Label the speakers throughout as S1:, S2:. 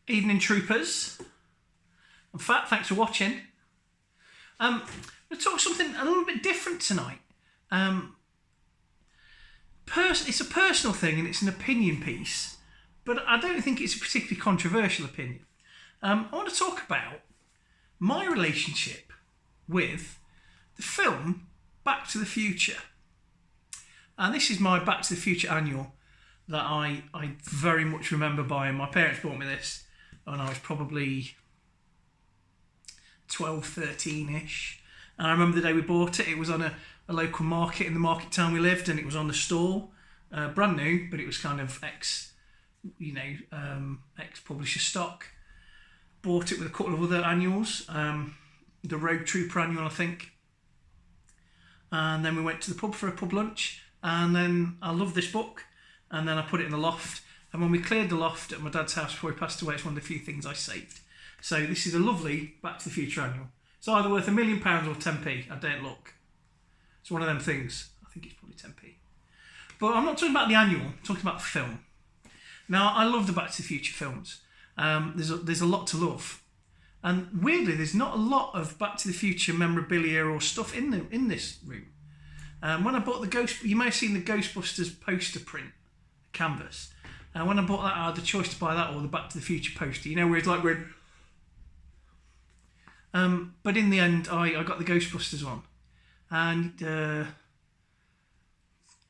S1: Evening troopers. In fact, thanks for watching. We'll talk something a little bit different tonight. It's a personal thing and it's an opinion piece, but I don't think it's a particularly controversial opinion. I want to talk about my relationship with the film Back to the Future. And this is my Back to the Future annual that I very much remember buying. My parents bought me this when I was probably 12, 13-ish. And I remember the day we bought it. It was on a local market in the market town we lived, and it was on the stall. Brand new, but it was kind of ex-publisher stock. Bought it with a couple of other annuals. The Road Trooper annual, I think. And then we went to the pub for a pub lunch. And then I loved this book. And then I put it in the loft. And when we cleared the loft at my dad's house before he passed away, it's one of the few things I saved. So this is a lovely Back to the Future annual. It's either worth £1 million or 10p. I don't look. It's one of them things. I think it's probably 10p. But I'm not talking about the annual. I'm talking about the film. Now, I love the Back to the Future films. There's a lot to love. And weirdly, there's not a lot of Back to the Future memorabilia or stuff in this room. When I bought you may have seen the Ghostbusters poster print canvas. And when I bought that, I had the choice to buy that or the Back to the Future poster. You know, where it's like red. But in the end, I got the Ghostbusters one. And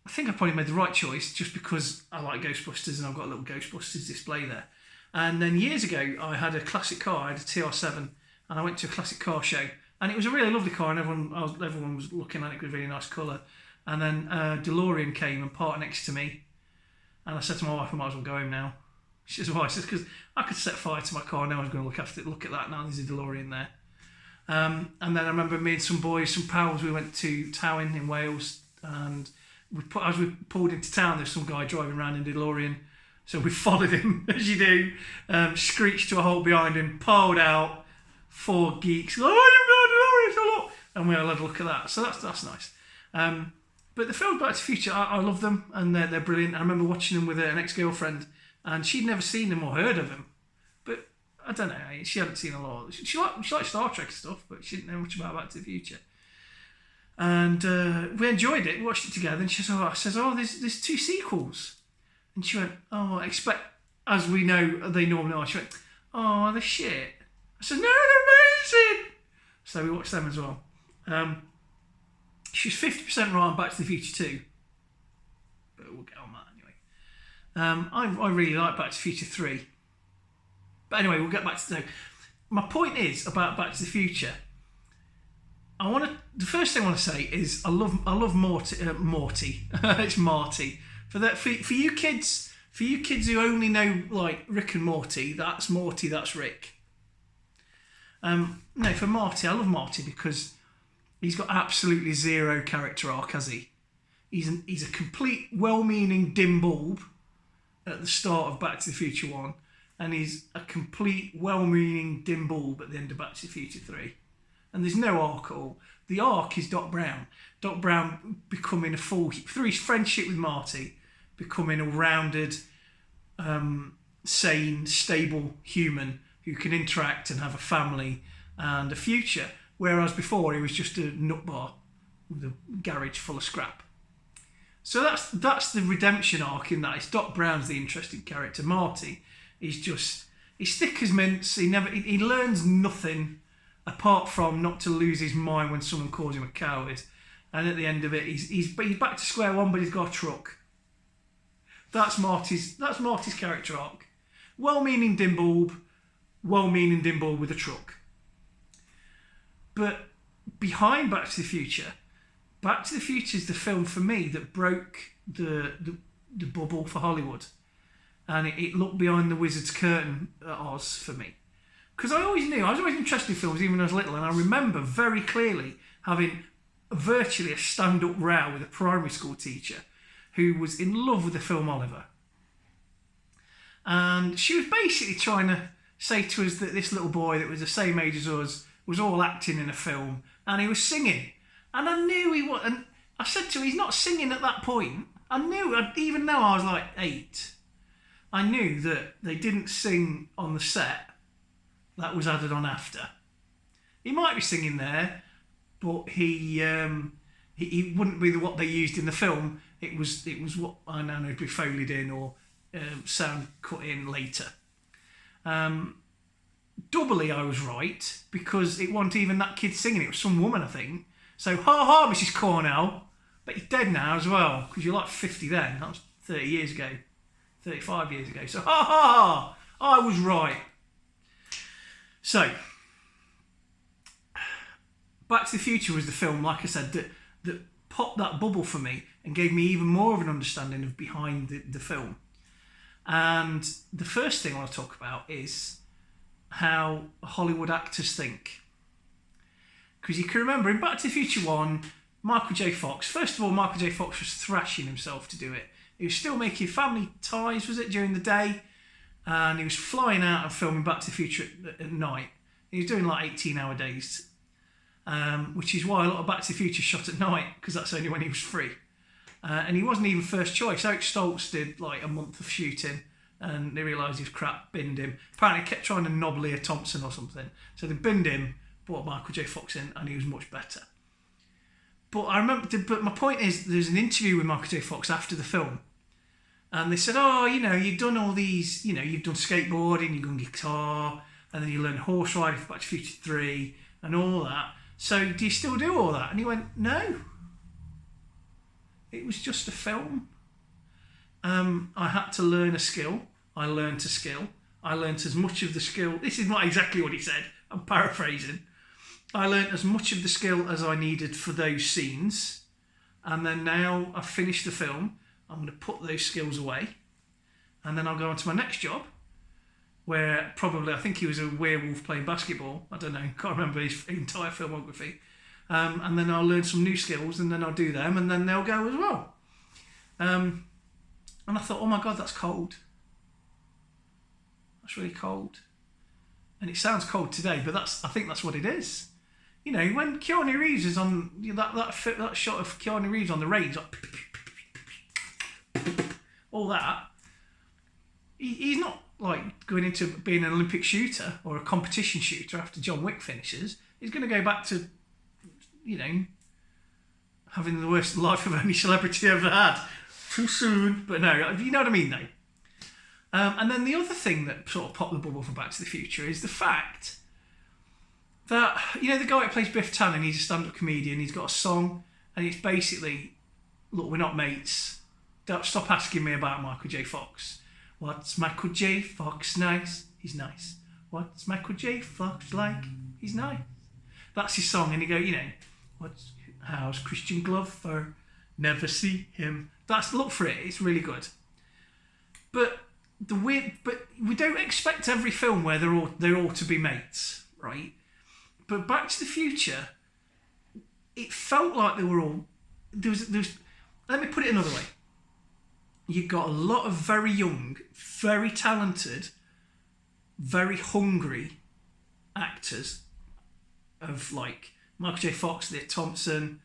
S1: I think I probably made the right choice just because I like Ghostbusters and I've got a little Ghostbusters display there. And then years ago, I had a classic car. I had a TR7, and I went to a classic car show. And it was a really lovely car, and everyone was looking at it with a really nice colour. And then DeLorean came and parked next to me. And I said to my wife, I might as well go home now. She says, why? I said, because I could set fire to my car. No one's going to look at that now. There's a DeLorean there. And then I remember me and some pals, we went to Towyn in Wales. And as we pulled into town, there's some guy driving around in DeLorean. So we followed him, as you do, screeched to a halt behind him, pulled out, 4 geeks, oh, you've got a DeLorean, so look. And we had a look at that. So that's nice. But the film Back to the Future, I love them, and they're brilliant. I remember watching them with an ex-girlfriend, and she'd never seen them or heard of them. But I don't know, she hadn't seen a lot. She liked Star Trek stuff, but she didn't know much about Back to the Future. And we enjoyed it, watched it together, and she says, there's 2 sequels. And she went, expect, as we know they normally are. She went, they're shit. I said, no, they're amazing. So we watched them as well. She's 50% right on Back to the Future 2. But we'll get on that anyway. I really like Back to the Future 3. But anyway, we'll get back to that. My point is about Back to the Future. The first thing I want to say is I love Morty. It's Marty. For you kids who only know like Rick and Morty, that's Morty, that's Rick. No, for Marty, I love Marty because he's got absolutely zero character arc, has he? He's a complete well-meaning dim bulb at the start of Back to the Future 1, and he's a complete well-meaning dim bulb at the end of Back to the Future 3. And there's no arc at all. The arc is Doc Brown. Doc Brown becoming through his friendship with Marty, becoming a rounded, sane, stable human who can interact and have a family and a future. Whereas before he was just a nutbar with a garage full of scrap. So that's the redemption arc in that. It's Doc Brown's the interesting character. Marty he's thick as mince. He learns nothing apart from not to lose his mind when someone calls him a coward. And at the end of it, he's back to square one, but he's got a truck. That's Marty's character arc. Well-meaning dim bulb with a truck. But behind Back to the Future is the film for me that broke the bubble for Hollywood. And it looked behind the wizard's curtain at Oz for me. Because I was always interested in films even when I was little, and I remember very clearly having virtually a stand-up row with a primary school teacher who was in love with the film Oliver. And she was basically trying to say to us that this little boy that was the same age as us was all acting in a film, and he was singing. And I knew he was, and I said to her, he's not singing at that point. I knew, even though I was like 8. I knew that they didn't sing on the set. That was added on after. He might be singing there, but he wouldn't be what they used in the film. It was what I now know be Foleyed in or sound cut in later. Doubly I was right, because it wasn't even that kid singing, it was some woman, I think. So, ha ha, Mrs. Cornell. But he's dead now as well, because you're like 50 then. That was 30 years ago, 35 years ago. So, ha ha, I was right. So, Back to the Future was the film, like I said, that popped that bubble for me and gave me even more of an understanding of behind the film. And the first thing I want to talk about is how Hollywood actors think. Because you can remember in Back to the Future 1, Michael J. Fox, first of all, Michael J. Fox was thrashing himself to do it. He was still making Family Ties, was it, during the day? And he was flying out and filming Back to the Future at night. He was doing like 18-hour days, which is why a lot of Back to the Future shot at night, because that's only when he was free. And he wasn't even first choice. Eric Stoltz did like a month of shooting, and they realised he was crap, binned him. Apparently he kept trying to knob Leah Thompson or something. So they binned him, brought Michael J. Fox in, and he was much better. But I remember, but my point is, there's an interview with Michael J. Fox after the film, and they said, oh, you've done all these, you've done skateboarding, you've done guitar, and then you learned horse riding for Back to the Future 3, and all that. So do you still do all that? And he went, no. It was just a film. I had to learn a skill. I learned a skill. I learned as much of the skill. This is not exactly what he said. I'm paraphrasing. I learned as much of the skill as I needed for those scenes. And then now I've finished the film, I'm going to put those skills away. And then I'll go on to my next job, where probably, I think he was a werewolf playing basketball. I don't know. Can't remember his entire filmography. And then I'll learn some new skills, and then I'll do them, and then they'll go as well. And I thought, oh my God, that's cold. That's really cold. And it sounds cold today, but I think that's what it is. When Keanu Reeves is on that shot of Keanu Reeves on the range, like, all that, he's not like going into being an Olympic shooter or a competition shooter after John Wick finishes. He's going to go back to having the worst life of any celebrity ever had. Too soon, but no, you know what I mean, though. And then the other thing that sort of popped the bubble for Back to the Future is the fact that, the guy that plays Biff Tannen, he's a stand-up comedian, he's got a song, and it's basically, look, we're not mates. Don't stop asking me about Michael J. Fox. What's Michael J. Fox nice? He's nice. What's Michael J. Fox like? He's nice. That's his song, and he go, how's Crispin Glover? Never see him. Look for it. It's really good. But we don't expect every film where they're all to be mates, right? But Back to the Future, it felt like they were all. There was. Let me put it another way. You got a lot of very young, very talented, very hungry actors. Of like Michael J. Fox, Leah Thompson,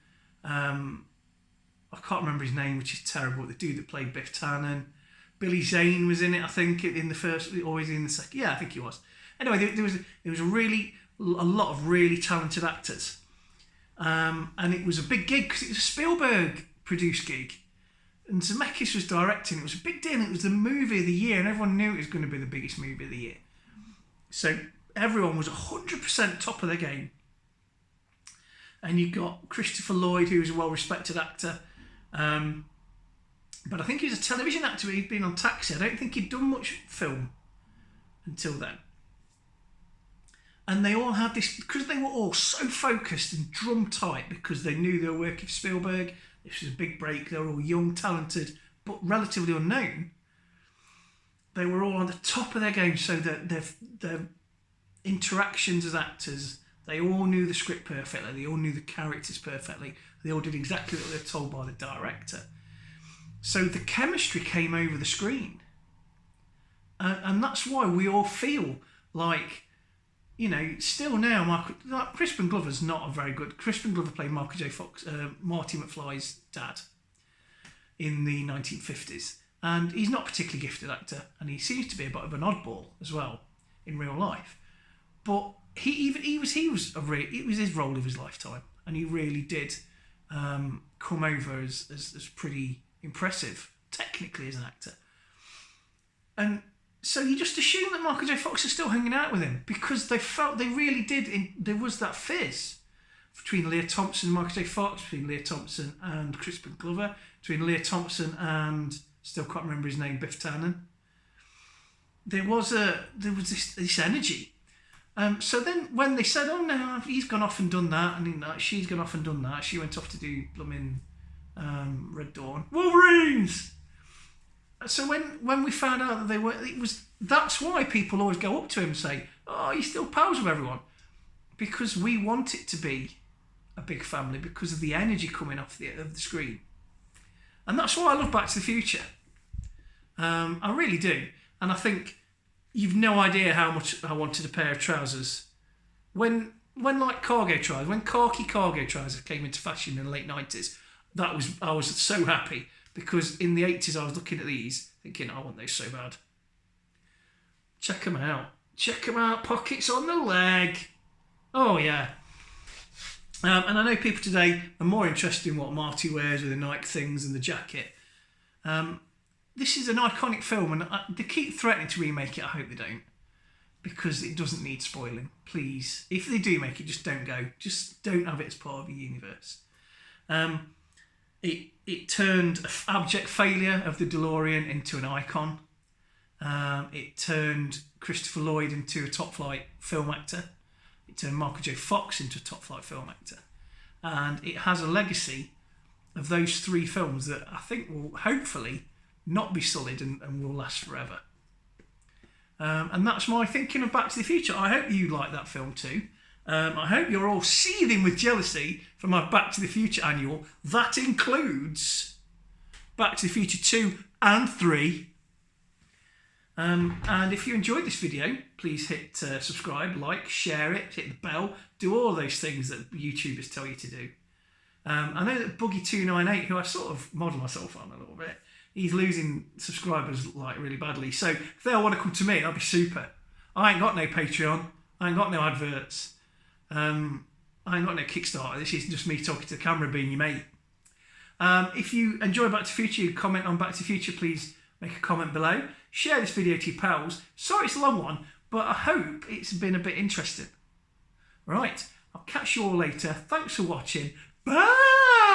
S1: I can't remember his name, which is terrible. The dude that played Biff Tannen, Billy Zane was in it, I think, in the first, or was he in the second? Yeah, I think he was. Anyway, there was a lot of really talented actors, and it was a big gig because it was a Spielberg produced gig, and Zemeckis was directing. It was a big deal. It was the movie of the year, and everyone knew it was going to be the biggest movie of the year. So everyone was 100% top of their game. And you got Christopher Lloyd, who was a well-respected actor. But I think he was a television actor. He'd been on Taxi. I don't think he'd done much film until then. And they all had this, because they were all so focused and drum tight because they knew they were working for Spielberg. This was a big break. They were all young, talented, but relatively unknown. They were all on the top of their game, so that their interactions as actors, they all knew the script perfectly. They all knew the characters perfectly. They all did exactly what they were told by the director. So the chemistry came over the screen. And that's why we all feel like, still now, Crispin Glover's not a very good... Crispin Glover played Michael J. Fox, Marty McFly's dad in the 1950s. And he's not a particularly gifted actor, and he seems to be a bit of an oddball as well in real life. But it was his role of his lifetime, and he really did come over as pretty impressive technically as an actor. And so you just assume that Michael J. Fox is still hanging out with him, because they really did. There was that fizz between Leah Thompson and Michael J. Fox, between Leah Thompson and Crispin Glover, between Leah Thompson and, still can't remember his name, Biff Tannen. There was this energy. So then when they said, oh no, he's gone off and done that, and she's gone off and done that, she went off to do blooming Red Dawn, Wolverines. So when we found out that that's why people always go up to him and say, oh, you're still pals with everyone, because we want it to be a big family because of the energy coming off the screen. And that's why I love Back to the Future. I really do. And I think you've no idea how much I wanted a pair of trousers. When like cargo trousers, when khaki cargo trousers came into fashion in the late 90s, I was so happy, because in the 80s I was looking at these thinking, I want those so bad. Check them out. Check them out. Pockets on the leg. Oh yeah. And I know people today are more interested in what Marty wears with the Nike things and the jacket. This is an iconic film, and they keep threatening to remake it. I hope they don't, because it doesn't need spoiling. Please, if they do make it, just don't go. Just don't have it as part of your universe. It turned an abject failure of the DeLorean into an icon. It turned Christopher Lloyd into a top-flight film actor. It turned Michael J. Fox into a top-flight film actor. And it has a legacy of those three films that I think will hopefully not be sullied and will last forever. And that's my thinking of Back to the Future. I hope you like that film too. I hope you're all seething with jealousy for my Back to the Future annual. That includes Back to the Future 2 and 3. And if you enjoyed this video, please hit subscribe, like, share it, hit the bell, do all those things that YouTubers tell you to do. I know that Boogie298, who I sort of model myself on a little bit, he's losing subscribers like really badly. So if they all want to come to me, that'd be super. I ain't got no Patreon. I ain't got no adverts. I ain't got no Kickstarter. This is just me talking to the camera, being your mate. If you enjoy Back to the Future, you comment on Back to the Future, please make a comment below. Share this video to your pals. Sorry it's a long one, but I hope it's been a bit interesting. Right, I'll catch you all later. Thanks for watching. Bye!